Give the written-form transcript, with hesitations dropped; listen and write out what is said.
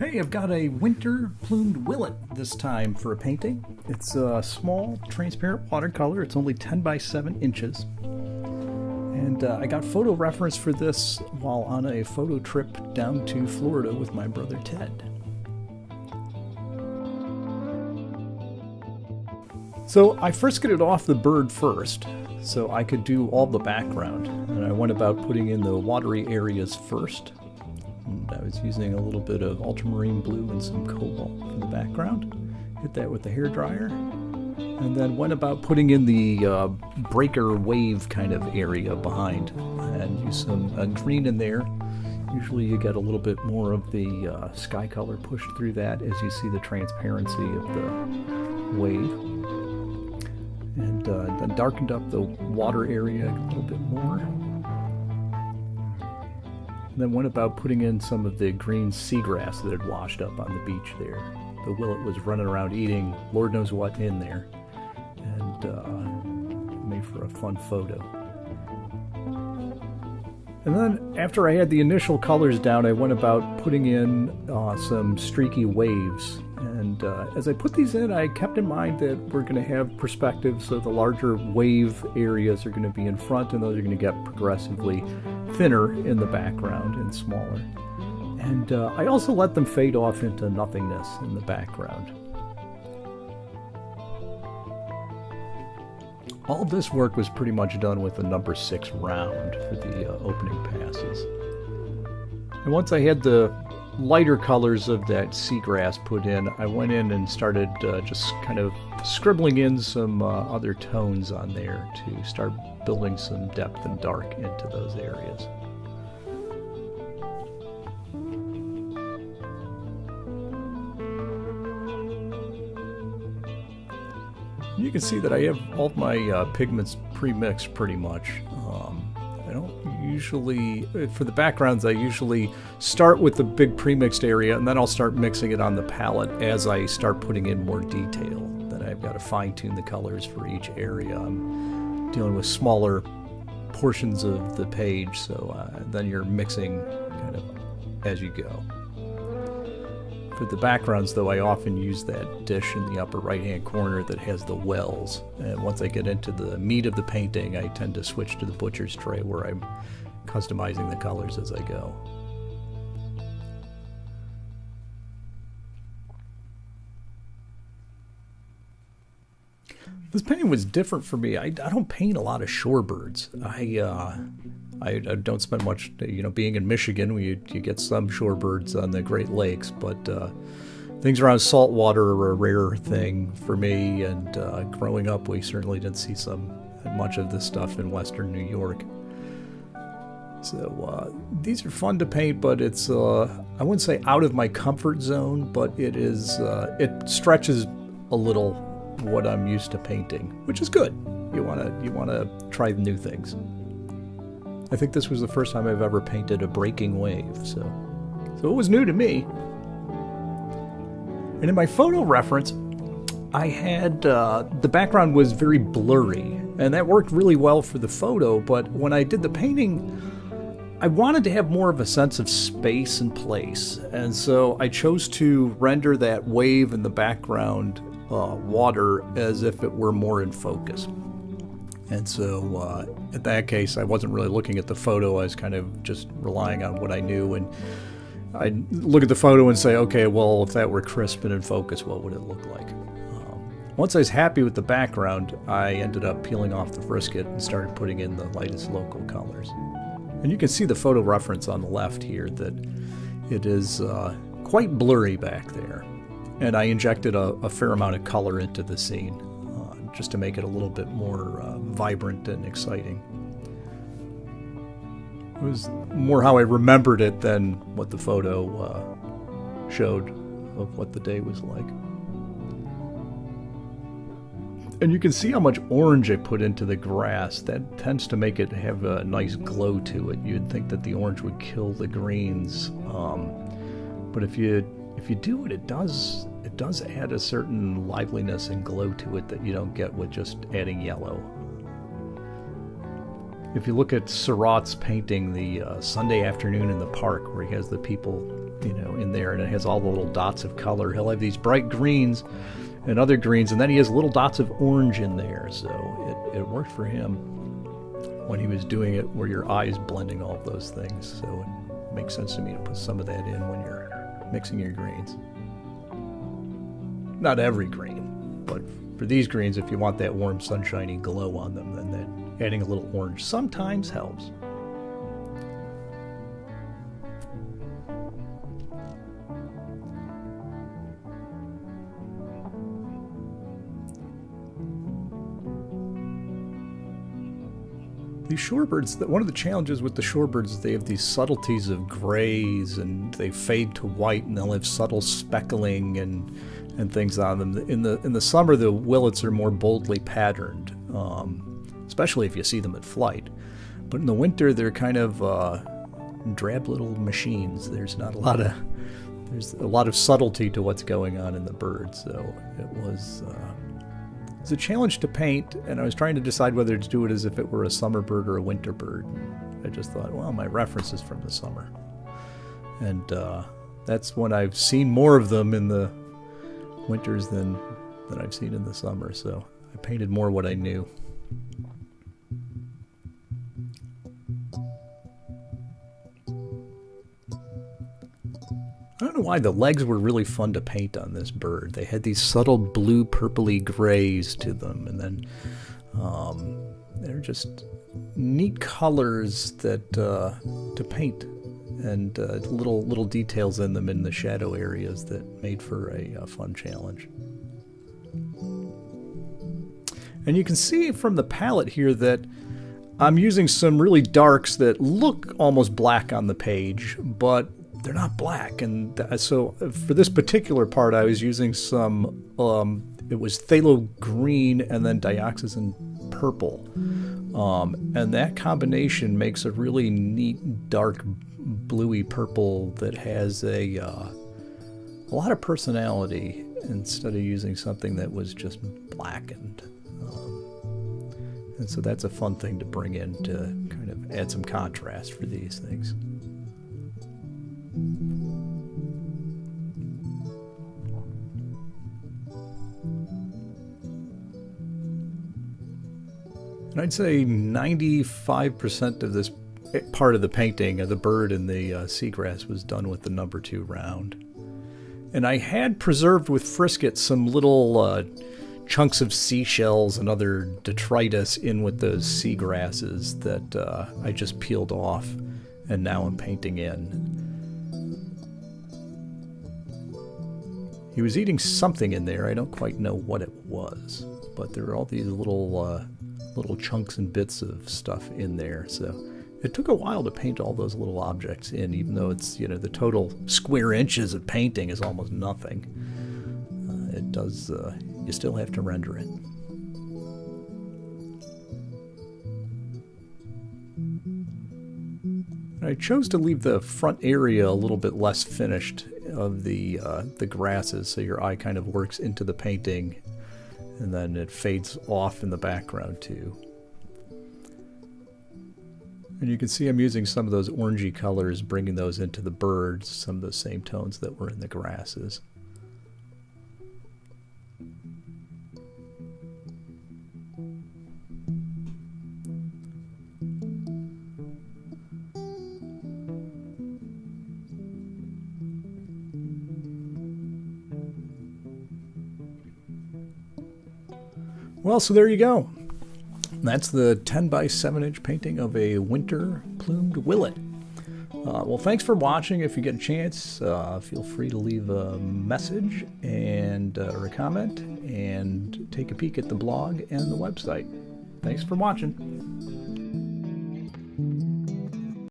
Hey, I've got a winter plumed willet this time for a painting. It's a small, transparent watercolor. It's only 10 by 7 inches. And I got photo reference for this while on a photo trip down to Florida with my brother Ted. So I frisketed off the bird first, so I could do all the background. And I went about putting in the watery areas first. And I was using a little bit of ultramarine blue and some cobalt for the background. Hit that with the hairdryer. And then went about putting in the breaker wave kind of area behind. And use some green in there. Usually you get a little bit more of the sky color pushed through that as you see the transparency of the wave. And then darkened up the water area a little bit more. And then went about putting in some of the green seagrass that had washed up on the beach there. The willet was running around eating Lord knows what in there. And made for a fun photo. And then after I had the initial colors down, I went about putting in some streaky waves. And as I put these in, I kept in mind that we're going to have perspective, so the larger wave areas are going to be in front, and those are going to get progressively thinner in the background and smaller. And I also let them fade off into nothingness in the background. All this work was pretty much done with the number 6 round for the opening passes. And once I had the lighter colors of that seagrass put in, I went in and started just kind of scribbling in some other tones on there to start building some depth and dark into those areas. You can see that I have all of my pigments pre-mixed pretty much. I don't usually, for the backgrounds, I usually start with the big pre-mixed area and then I'll start mixing it on the palette as I start putting in more detail. Then I've got to fine-tune the colors for each area. I'm dealing with smaller portions of the page, so then you're mixing kind of as you go. For the backgrounds, though, I often use that dish in the upper right-hand corner that has the wells. And once I get into the meat of the painting, I tend to switch to the butcher's tray where I'm customizing the colors as I go. This painting was different for me. I don't paint a lot of shorebirds. I don't spend much, being in Michigan, you get some shorebirds on the Great Lakes, but things around saltwater are a rare thing for me, and growing up, we certainly didn't see much of this stuff in Western New York. So these are fun to paint, but it's, I wouldn't say out of my comfort zone, but it stretches a little what I'm used to painting, which is good. You wanna try new things. I think this was the first time I've ever painted a breaking wave, so it was new to me. And in my photo reference, I had the background was very blurry, and that worked really well for the photo, but when I did the painting, I wanted to have more of a sense of space and place, and so I chose to render that wave in the background water as if it were more in focus. And so in that case, I wasn't really looking at the photo. I was kind of just relying on what I knew. And I'd look at the photo and say, okay, well, if that were crisp and in focus, what would it look like? Once I was happy with the background, I ended up peeling off the frisket and started putting in the lightest local colors. And you can see the photo reference on the left here that it is quite blurry back there. And I injected a fair amount of color into the scene, just to make it a little bit more vibrant and exciting. It was more how I remembered it than what the photo showed of what the day was like. And you can see how much orange I put into the grass. That tends to make it have a nice glow to it. You'd think that the orange would kill the greens, but if you do it, it does add a certain liveliness and glow to it that you don't get with just adding yellow. If you look at Seurat's painting, the Sunday Afternoon in the Park, where he has the people you know, in there, and it has all the little dots of color. He'll have these bright greens and other greens, and then he has little dots of orange in there. So it worked for him when he was doing it, where your eye is blending all of those things. So it makes sense to me to put some of that in when you're mixing your greens. Not every green, but for these greens, if you want that warm, sunshiny glow on them, then that adding a little orange sometimes helps. These shorebirds, one of the challenges with the shorebirds is they have these subtleties of grays, and they fade to white, and they'll have subtle speckling and things on them. In the summer, the willets are more boldly patterned, especially if you see them at flight. But in the winter, they're kind of drab little machines. There's a lot of subtlety to what's going on in the bird. So it was a challenge to paint, and I was trying to decide whether to do it as if it were a summer bird or a winter bird. I just thought, well, my reference is from the summer, and that's when I've seen more of them in the winters than I've seen in the summer. So I painted more what I knew. I don't know why the legs were really fun to paint on this bird. They had these subtle blue purpley grays to them, and then they're just neat colors that to paint, and little details in them in the shadow areas that made for a fun challenge. And you can see from the palette here that I'm using some really darks that look almost black on the page, but they're not black. And so for this particular part, I was using some, it was phthalo green and then dioxazine purple. And that combination makes a really neat, dark, bluey purple that has a lot of personality, instead of using something that was just blackened. And so that's a fun thing to bring in to kind of add some contrast for these things. And I'd say 95% of this part of the painting of the bird and the seagrass was done with the number 2 round. And I had preserved with Frisket some little chunks of seashells and other detritus in with those seagrasses that I just peeled off, and now I'm painting in. He was eating something in there. I don't quite know what it was, but there are all these little chunks and bits of stuff in there. So it took a while to paint all those little objects in, even though it's, you know, the total square inches of painting is almost nothing. It does, you still have to render it. I chose to leave the front area a little bit less finished of the grasses, so your eye kind of works into the painting, and then it fades off in the background too. And you can see I'm using some of those orangey colors, bringing those into the birds, some of the same tones that were in the grasses. Well, so there you go. That's the 10 by 7 inch painting of a winter plumed willet. Well, thanks for watching. If you get a chance, feel free to leave a message and or a comment, and take a peek at the blog and the website. Thanks for watching.